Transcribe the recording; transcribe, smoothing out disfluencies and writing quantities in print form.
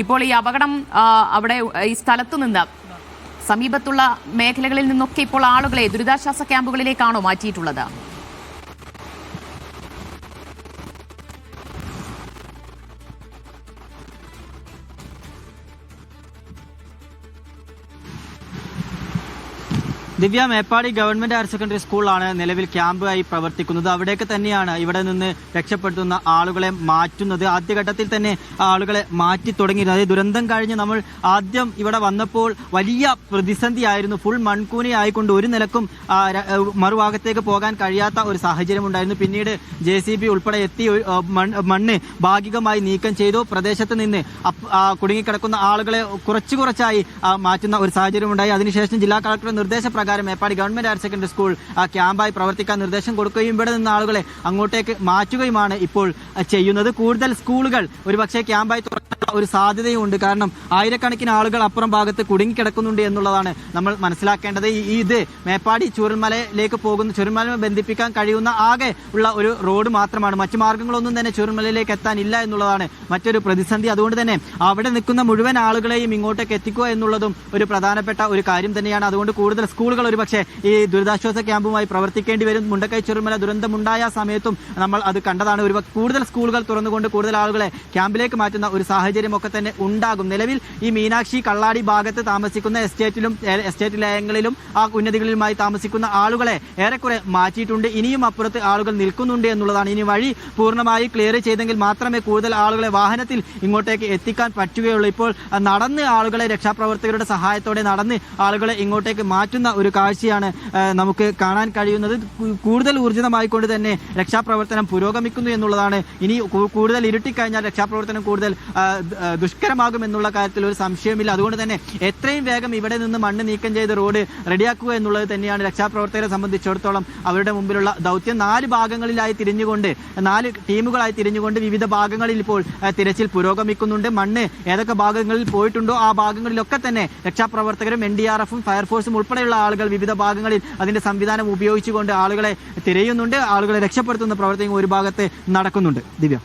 ഇപ്പോൾ ഈ അപകടം അവിടെ ഈ സ്ഥലത്തു നിന്ന് സമീപത്തുള്ള മേഖലകളിൽ നിന്നൊക്കെ ഇപ്പോൾ ആളുകളെ ദുരിതാശ്വാസ ക്യാമ്പുകളിലേക്കാണോ മാറ്റിയിട്ടുള്ളത്? ദിവ്യ, മേപ്പാടി ഗവൺമെന്റ് ഹയർ സെക്കൻഡറി സ്കൂളാണ് നിലവിൽ ക്യാമ്പായി പ്രവർത്തിക്കുന്നത്. അവിടേക്ക് തന്നെയാണ് ഇവിടെ നിന്ന് രക്ഷപ്പെടുത്തുന്ന ആളുകളെ മാറ്റുന്നത്. ആദ്യഘട്ടത്തിൽ തന്നെ ആളുകളെ മാറ്റി തുടങ്ങിയിരുന്നത്. അതായത് ദുരന്തം കഴിഞ്ഞ് നമ്മൾ ആദ്യം ഇവിടെ വന്നപ്പോൾ വലിയ പ്രതിസന്ധിയായിരുന്നു. ഫുൾ മൺകൂനി ആയിക്കൊണ്ട് ഒരു നിലക്കും മറുഭാഗത്തേക്ക് പോകാൻ കഴിയാത്ത ഒരു സാഹചര്യം ഉണ്ടായിരുന്നു. പിന്നീട് JCB ഉൾപ്പെടെ എത്തി മണ്ണ് ഭാഗികമായി നീക്കം ചെയ്തു. പ്രദേശത്ത് നിന്ന് കുടുങ്ങിക്കിടക്കുന്ന ആളുകളെ കുറച്ചായി മാറ്റുന്ന ഒരു സാഹചര്യം ഉണ്ടായി. അതിനുശേഷം ജില്ലാ കളക്ടറുടെ നിർദ്ദേശപ്രകാരം Meppadi government higher secondary school ക്യാമ്പായി പ്രവർത്തിക്കാൻ നിർദ്ദേശം കൊടുക്കുകയും ഇവിടെ നിന്ന് ആളുകളെ അങ്ങോട്ടേക്ക് മാറ്റുകയുമാണ് ഇപ്പോൾ ചെയ്യുന്നത്. കൂടുതൽ സ്കൂളുകൾ ഒരുപക്ഷെ ക്യാമ്പായി തുറക്കാനുള്ള ഒരു സാധ്യതയുണ്ട്. കാരണം ആയിരക്കണക്കിന് ആളുകൾ അപ്പുറം ഭാഗത്ത് കുടുങ്ങിക്കിടക്കുന്നുണ്ട് എന്നുള്ളതാണ് നമ്മൾ മനസ്സിലാക്കേണ്ടത്. ഇത് മേപ്പാടി ചൂരൽമലയിലേക്ക് പോകുന്ന ചൂരൽമല ബന്ധിപ്പിക്കാൻ കഴിയുന്ന ആകെ ഉള്ള ഒരു റോഡ് മാത്രമാണ്. മറ്റു മാർഗങ്ങളൊന്നും തന്നെ ചൂരൽമലയിലേക്ക് എത്താനില്ല എന്നുള്ളതാണ് മറ്റൊരു പ്രതിസന്ധി. അതുകൊണ്ട് തന്നെ അവിടെ നിൽക്കുന്ന മുഴുവൻ ആളുകളെയും ഇങ്ങോട്ടേക്ക് എത്തിക്കുക എന്നുള്ളതും ഒരു പ്രധാനപ്പെട്ട ഒരു കാര്യം തന്നെയാണ്. അതുകൊണ്ട് കൂടുതൽ സ്കൂളുകൾ ഒരുപക്ഷെ ഈ ദുരിതാശ്വാസ ക്യാമ്പുമായി പ്രവർത്തിക്കേണ്ടി വരും. മുണ്ടക്കൈ ചുരൽമല ദുരന്തമുണ്ടായ സമയത്തും നമ്മൾ അത് കണ്ടതാണ്. കൂടുതൽ സ്കൂളുകൾ തുറന്നുകൊണ്ട് കൂടുതൽ ആളുകളെ ക്യാമ്പിലേക്ക് മാറ്റുന്ന ഒരു സാഹചര്യം ഒക്കെ തന്നെ ഉണ്ടാകും. നിലവിൽ ഈ മീനാക്ഷി കള്ളാടി ഭാഗത്ത് താമസിക്കുന്ന എസ്റ്റേറ്റ് ലയങ്ങളിലും ആ ഉന്നതികളിലുമായി താമസിക്കുന്ന ആളുകളെ ഏറെക്കുറെ മാറ്റിയിട്ടുണ്ട്. ഇനിയും അപ്പുറത്ത് ആളുകൾ നിൽക്കുന്നുണ്ട് എന്നുള്ളതാണ്. ഇനി വഴി പൂർണ്ണമായി ക്ലിയർ ചെയ്തെങ്കിൽ മാത്രമേ കൂടുതൽ ആളുകളെ വാഹനത്തിൽ ഇങ്ങോട്ടേക്ക് എത്തിക്കാൻ പറ്റുകയുള്ളൂ. ഇപ്പോൾ നടന്ന് ആളുകളെ രക്ഷാപ്രവർത്തകരുടെ സഹായത്തോടെ നടന്ന് ആളുകളെ ഇങ്ങോട്ടേക്ക് മാറ്റുന്ന ഒരു കാഴ്ചയാണ് നമുക്ക് കാണാൻ കഴിയുന്നത്. കൂടുതൽ ഊർജിതമായിക്കൊണ്ട് തന്നെ രക്ഷാപ്രവർത്തനം പുരോഗമിക്കുന്നു എന്നുള്ളതാണ്. ഇനി കൂടുതൽ ഇരുട്ടിക്കഴിഞ്ഞാൽ രക്ഷാപ്രവർത്തനം കൂടുതൽ ദുഷ്കരമാകും എന്നുള്ള കാര്യത്തിൽ ഒരു സംശയമില്ല. അതുകൊണ്ട് തന്നെ എത്രയും വേഗം ഇവിടെ നിന്ന് മണ്ണ് നീക്കം ചെയ്ത് റോഡ് റെഡിയാക്കുക എന്നുള്ളത് തന്നെയാണ് രക്ഷാപ്രവർത്തകരെ സംബന്ധിച്ചിടത്തോളം അവരുടെ മുമ്പിലുള്ള ദൗത്യം. 4 ഭാഗങ്ങളിലായി തിരിഞ്ഞുകൊണ്ട് 4 ടീമുകളായി തിരിഞ്ഞുകൊണ്ട് വിവിധ ഭാഗങ്ങളിൽ ഇപ്പോൾ തിരച്ചിൽ പുരോഗമിക്കുന്നുണ്ട്. മണ്ണ് ഏതൊക്കെ ഭാഗങ്ങളിൽ പോയിട്ടുണ്ടോ ആ ഭാഗങ്ങളിലൊക്കെ തന്നെ രക്ഷാപ്രവർത്തകരും NDRF-ഉം ഫയർഫോഴ്സും ഉൾപ്പെടെയുള്ള ആളുകൾ വിവിധ ഭാഗങ്ങളിൽ അതിന്റെ സംവിധാനം ഉപയോഗിച്ചുകൊണ്ട് ആളുകളെ തിരയുന്നുണ്ട്. ആളുകളെ രക്ഷപ്പെടുത്തുന്ന പ്രവർത്തനം ഒരു ഭാഗത്ത് നടക്കുന്നുണ്ട്. ദിവ്യ.